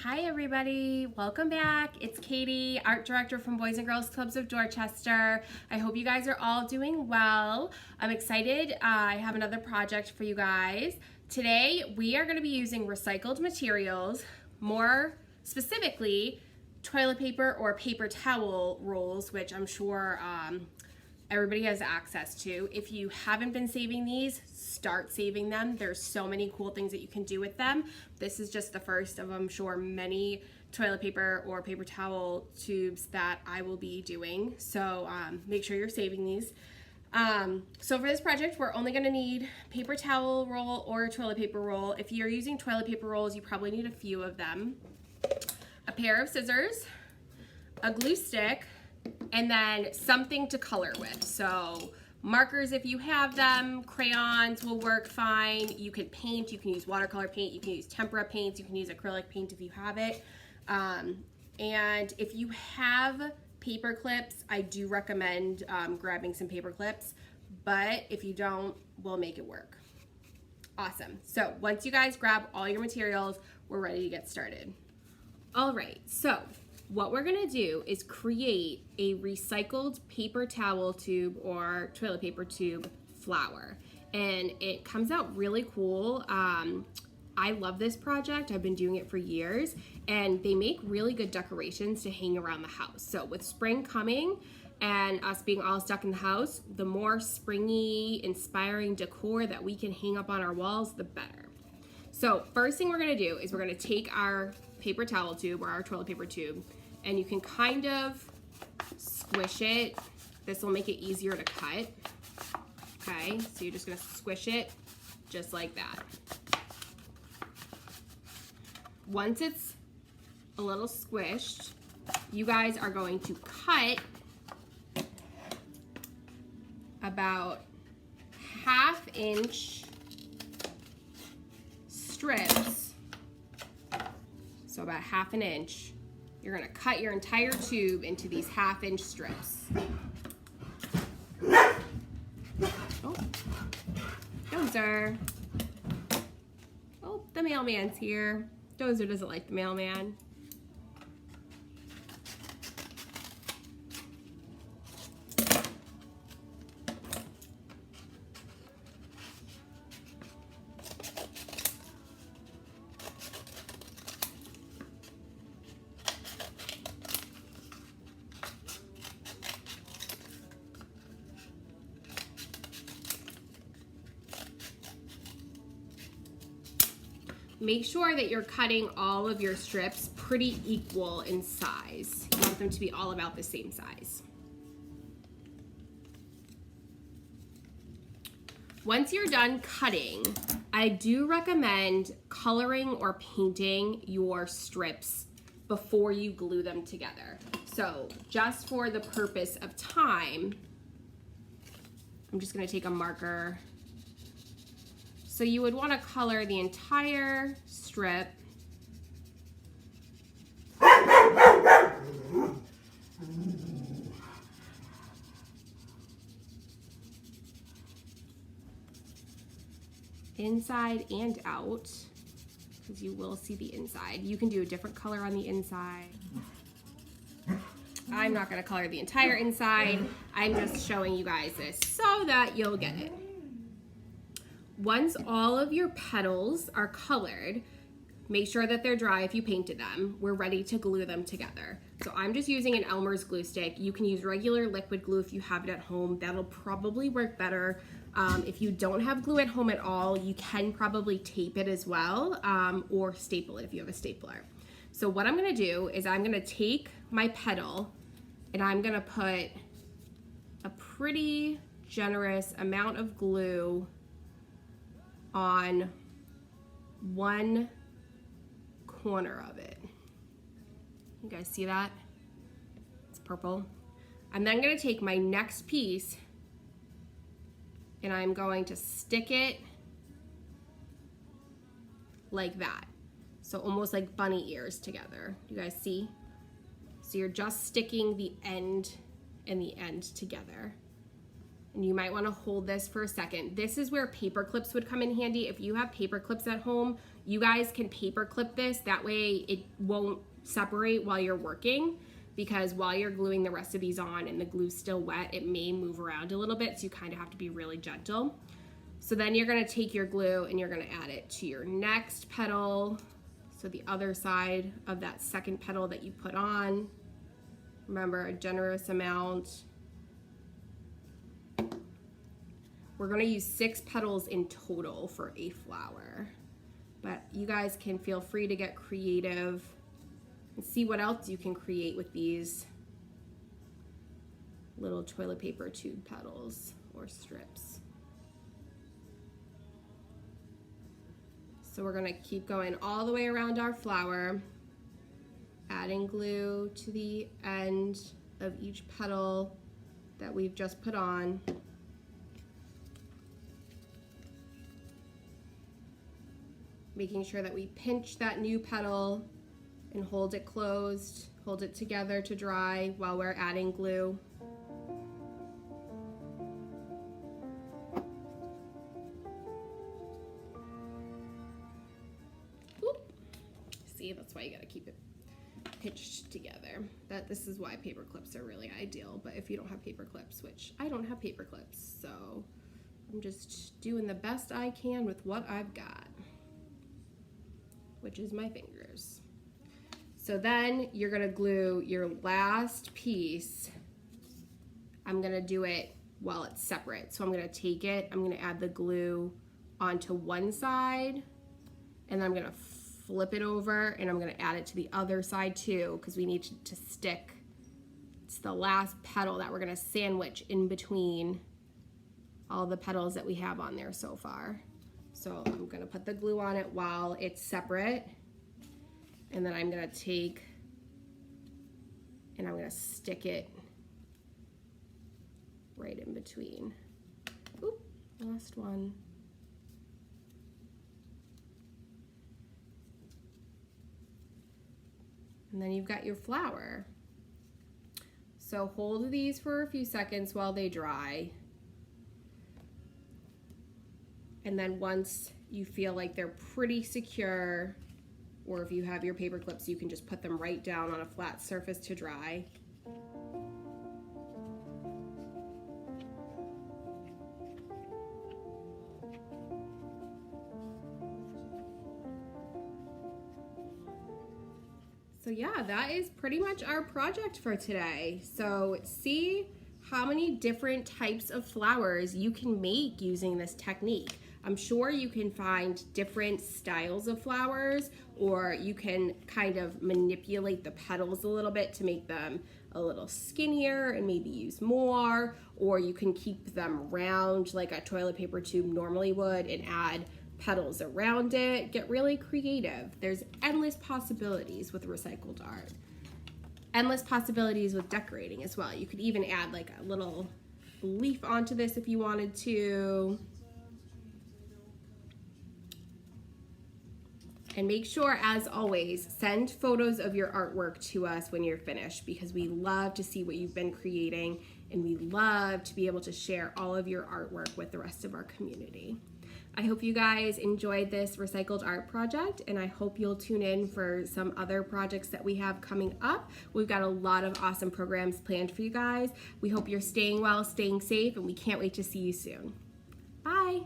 Hi everybody, welcome back. It's Katy, art director from Boys and Girls Clubs of Dorchester. I hope you guys are all doing well. I'm excited. I have another project for you guys. Today we are going to be using recycled materials, more specifically toilet paper or paper towel rolls, which I'm sure everybody has access to. If you haven't been saving these, start saving them. There's so many cool things that you can do with them. This is just the first of, I'm sure, many toilet paper or paper towel tubes that I will be doing. So make sure you're saving these. So for this project, we're only gonna need paper towel roll or toilet paper roll. If you're using toilet paper rolls, you probably need a few of them. A pair of scissors, a glue stick, and then something to color with. So markers if you have them, crayons will work fine. You can paint, you can use watercolor paint, you can use tempera paints, you can use acrylic paint if you have it. And if you have paper clips, I do recommend grabbing some paper clips, but if you don't, we'll make it work. Awesome. So once you guys grab all your materials, we're ready to get started. All right, so what we're gonna do is create a recycled paper towel tube or toilet paper tube flower. And it comes out really cool. I love this project. I've been doing it for years, and they make really good decorations to hang around the house. So with spring coming and us being all stuck in the house, the more springy, inspiring decor that we can hang up on our walls, the better. So first thing we're gonna do is we're gonna take our paper towel tube or our toilet paper tube, and you can kind of squish it. This will make it easier to cut. Okay, so you're just gonna squish it just like that. Once it's a little squished, you guys are going to cut about 1/2-inch strips. So about 1/2 inch. You're gonna cut your entire tube into these 1/2-inch strips. Oh, Dozer. Oh, the mailman's here. Dozer doesn't like the mailman. Make sure that you're cutting all of your strips pretty equal in size. You want them to be all about the same size. Once you're done cutting, I do recommend coloring or painting your strips before you glue them together. So just for the purpose of time, I'm just gonna take a marker. So you would want to color the entire strip. Inside and out, because you will see the inside. You can do a different color on the inside. I'm not going to color the entire inside. I'm just showing you guys this so that you'll get it. Once all of your petals are colored, make sure that they're dry if you painted them. We're ready to glue them together. So I'm just using an Elmer's glue stick. You can use regular liquid glue if you have it at home. That'll probably work better. If you don't have glue at home at all, you can probably tape it as well, or staple it if you have a stapler. So what I'm gonna do is I'm gonna take my petal and I'm gonna put a pretty generous amount of glue on one corner of it. You guys see that? It's purple. I'm then going to take my next piece and I'm going to stick it like that. So almost like bunny ears together. You guys see? So you're just sticking the end and the end together. And you might want to hold this for a second. This is where paper clips would come in handy. If you have paper clips at home, you guys can paper clip this. That way it won't separate while you're working, because while you're gluing the rest of these on and the glue's still wet, it may move around a little bit, so you kind of have to be really gentle. So then you're gonna take your glue and you're gonna add it to your next petal. So the other side of that second petal that you put on. Remember, a generous amount. We're gonna use 6 petals in total for a flower, but you guys can feel free to get creative and see what else you can create with these little toilet paper tube petals or strips. So we're gonna keep going all the way around our flower, adding glue to the end of each petal that we've just put on. Making sure that we pinch that new petal and hold it closed, hold it together to dry while we're adding glue. Oop. See, that's why you gotta keep it pinched together. This is why paper clips are really ideal, but if you don't have paper clips, which I don't have paper clips, so I'm just doing the best I can with what I've got, which is my fingers. So then you're gonna glue your last piece. I'm gonna do it while it's separate. So I'm gonna take it, I'm gonna add the glue onto one side, and then I'm gonna flip it over and I'm gonna add it to the other side too, because we need to stick. It's the last petal that we're gonna sandwich in between all the petals that we have on there so far. So I'm gonna put the glue on it while it's separate, and then I'm gonna take and I'm gonna stick it right in between. Oop, last one. And then you've got your flower. So hold these for a few seconds while they dry. And then once you feel like they're pretty secure, or if you have your paper clips, you can just put them right down on a flat surface to dry. So yeah, that is pretty much our project for today. So see how many different types of flowers you can make using this technique. I'm sure you can find different styles of flowers, or you can kind of manipulate the petals a little bit to make them a little skinnier and maybe use more, or you can keep them round like a toilet paper tube normally would and add petals around it. Get really creative. There's endless possibilities with recycled art. Endless possibilities with decorating as well. You could even add like a little leaf onto this if you wanted to. And make sure, as always, send photos of your artwork to us when you're finished, because we love to see what you've been creating, and we love to be able to share all of your artwork with the rest of our community. I hope you guys enjoyed this recycled art project, and I hope you'll tune in for some other projects that we have coming up. We've got a lot of awesome programs planned for you guys. We hope you're staying well, staying safe, and we can't wait to see you soon. Bye.